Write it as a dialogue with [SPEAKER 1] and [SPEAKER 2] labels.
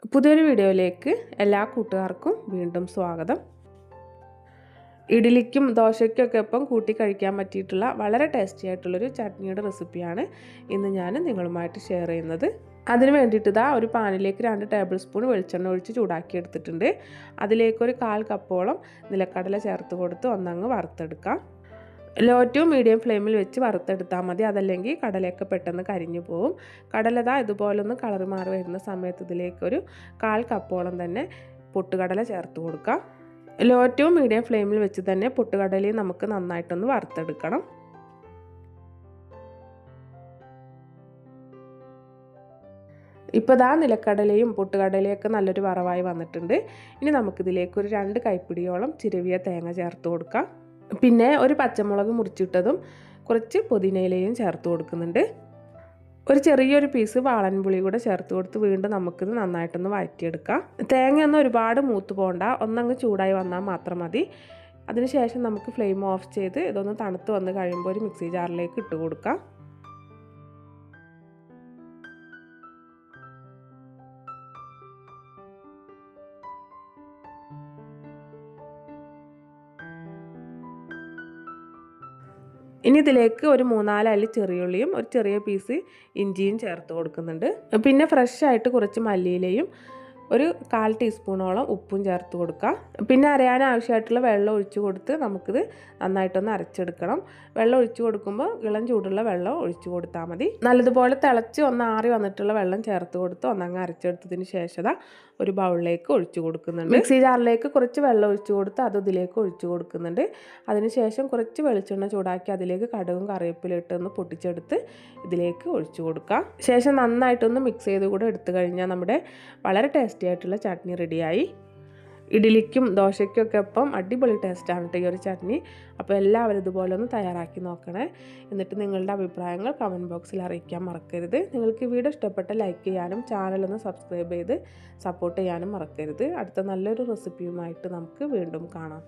[SPEAKER 1] പുതിയൊരു വീഡിയോയിലേക്ക് എല്ലാ കൂട്ടുകാർക്കും വീണ്ടും സ്വാഗതം. ഇഡ്ഡലിക്കും ദോശയ്ക്കൊക്കെ ഒപ്പം കൂട്ടി കഴിക്കാൻ പറ്റിയിട്ടുള്ള വളരെ ടേസ്റ്റി ആയിട്ടുള്ളൊരു ചട്നിയുടെ റെസിപ്പിയാണ് ഇന്ന് ഞാൻ നിങ്ങളുമായിട്ട് ഷെയർ ചെയ്യുന്നത്. അതിന് വേണ്ടിയിട്ട് ഒരു പാനിലേക്ക് 2 ടേബിൾ സ്പൂൺ വെളിച്ചെണ്ണ ഒഴിച്ച് ചൂടാക്കി എടുത്തിട്ടുണ്ട്. അതിലേക്കൊരു 1/4 കപ്പോളം നിലക്കടല ചേർത്ത് കൊടുത്ത് ഒന്നങ്ങ് വറുത്തെടുക്കാം. ലോ ടു മീഡിയം ഫ്ലെയിമിൽ വെച്ച് വറുത്തെടുത്താൽ മതി, അതല്ലെങ്കിൽ കടലയൊക്കെ പെട്ടെന്ന് കരിഞ്ഞു പോവും. കടല ഇതുപോലൊന്ന് കളർ മാറി വരുന്ന സമയത്ത് ഇതിലേക്കൊരു 1/4 കപ്പോളം തന്നെ പൊട്ടുകടല ചേർത്ത് കൊടുക്കാം. ലോ ടു മീഡിയം ഫ്ലെയിമിൽ വെച്ച് തന്നെ പൊട്ടുകടലയും നമുക്ക് നന്നായിട്ടൊന്ന് വറുത്തെടുക്കണം. ഇപ്പോൾ നിലക്കടലയും പൊട്ടുകടലയൊക്കെ നല്ലൊരു വറവായി വന്നിട്ടുണ്ട്. ഇനി നമുക്കിതിലേക്ക് ഒരു 2 കൈപ്പിടിയോളം ചിരവിയ തേങ്ങ ചേർത്ത് കൊടുക്കാം. പിന്നെ ഒരു പച്ചമുളക് മുറിച്ചിട്ടതും കുറച്ച് പുതിനയിലയും ചേർത്ത് കൊടുക്കുന്നുണ്ട്. ഒരു ചെറിയൊരു പീസ് വാളൻപുളി കൂടെ ചേർത്ത് കൊടുത്ത് വീണ്ടും നമുക്കിത് നന്നായിട്ടൊന്ന് വഴറ്റിയെടുക്കാം. തേങ്ങയൊന്നും ഒരുപാട് മൂത്ത് പോകണ്ട, ഒന്നങ്ങ് ചൂടായി വന്നാൽ മാത്രം മതി. അതിനുശേഷം നമുക്ക് ഫ്ലെയിം ഓഫ് ചെയ്ത് ഇതൊന്ന് തണുത്ത് വന്ന് കഴിയുമ്പോൾ ഒരു മിക്സി ജാറിലേക്ക് ഇട്ട് കൊടുക്കാം. ഇനി ഇതിലേക്ക് ഒരു 3-4 അല്ലി ചെറിയുള്ളിയും ഒരു ചെറിയ പീസ് ഇഞ്ചിയും ചേർത്ത് കൊടുക്കുന്നുണ്ട്. പിന്നെ ഫ്രഷ് ആയിട്ട് കുറച്ച് മല്ലിയിലയും ഒരു 1/4 ടീസ്പൂണോളം ഉപ്പും ചേർത്ത് കൊടുക്കാം. പിന്നെ അരയാൻ ആവശ്യമായിട്ടുള്ള വെള്ളം ഒഴിച്ച് കൊടുത്ത് നമുക്കിത് നന്നായിട്ടൊന്ന് അരച്ചെടുക്കണം. വെള്ളം ഒഴിച്ച് കൊടുക്കുമ്പോൾ ഇളം ചൂടുള്ള വെള്ളം ഒഴിച്ച് കൊടുത്താൽ മതി. നല്ലതുപോലെ തിളച്ച് ഒന്ന് ആറി വന്നിട്ടുള്ള വെള്ളം ചേർത്ത് കൊടുത്ത് ഒന്നങ്ങ് അരച്ചെടുത്തതിന് ശേഷം ഒരു ബൗളിലേക്ക് ഒഴിച്ച് കൊടുക്കുന്നുണ്ട്. മിക്സി ജാറിലേക്ക് കുറച്ച് വെള്ളം ഒഴിച്ച് കൊടുത്ത് അത് ഇതിലേക്ക് ഒഴിച്ച് കൊടുക്കുന്നുണ്ട്. അതിനുശേഷം കുറച്ച് വെളിച്ചെണ്ണ ചൂടാക്കി അതിലേക്ക് കടുകും കറിവേപ്പിലയും ഇട്ടൊന്ന് പൊട്ടിച്ചെടുത്ത് ഇതിലേക്ക് ഒഴിച്ച് കൊടുക്കാം. ശേഷം നന്നായിട്ടൊന്ന് മിക്സ് ചെയ്ത് കൂടെ എടുത്തു കഴിഞ്ഞാൽ നമ്മുടെ വളരെ ടേസ്റ്റി ആയിട്ടുള്ള ചട്നി റെഡിയായി. ഇഡ്ഡലിക്കും ദോശയ്ക്കും ഒക്കെ ഒപ്പം അടിപൊളി ടേസ്റ്റാണ് ഈ ഒരു ചട്നി. അപ്പോൾ എല്ലാവരും ഇതുപോലെ ഒന്ന് തയ്യാറാക്കി നോക്കണേ. എന്നിട്ട് നിങ്ങളുടെ അഭിപ്രായങ്ങൾ കമൻറ്റ് ബോക്സിൽ അറിയിക്കാൻ മറക്കരുത്. നിങ്ങൾക്ക് വീഡിയോ ഇഷ്ടപ്പെട്ട ലൈക്ക് ചെയ്യാനും ചാനലൊന്ന് സബ്സ്ക്രൈബ് ചെയ്ത് സപ്പോർട്ട് ചെയ്യാനും മറക്കരുത്. അടുത്ത നല്ലൊരു റെസിപ്പിയുമായിട്ട് നമുക്ക് വീണ്ടും കാണാം.